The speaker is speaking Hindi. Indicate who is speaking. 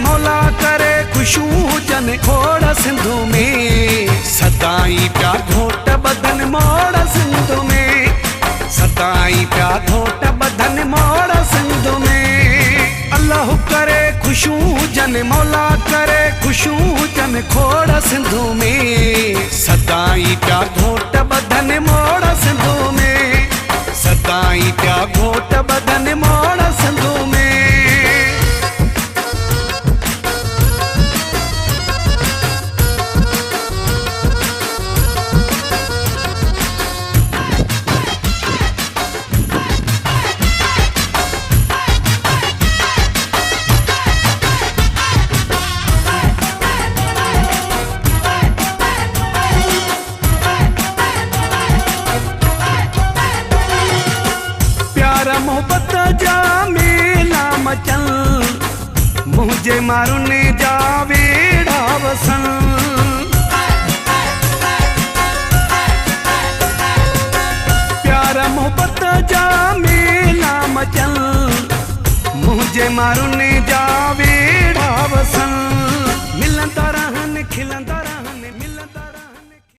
Speaker 1: मौला करे खुशबू जन खोड़ सिंधु में सदाई प्या घोट बदन मोड़ सिंधु में सदाई प्या घोट बदन मोड़ सिंधु में अल्लाह करे खुशबू जन मौला करे खुशबू जन खोड़ सिंधु में सदाई प्या घोट बदन मोड़ सिंधु में सदाई प्या घोट बदन मोड़ सिंधु में। मोहब्बत जा मेला मचल मुझे मारुने जा वेड़ा वसन प्यारा मोहब्बत जा मेला मचल मुझे मारुने जा वेड़ा वसन मिलंदा रहन खिलंदा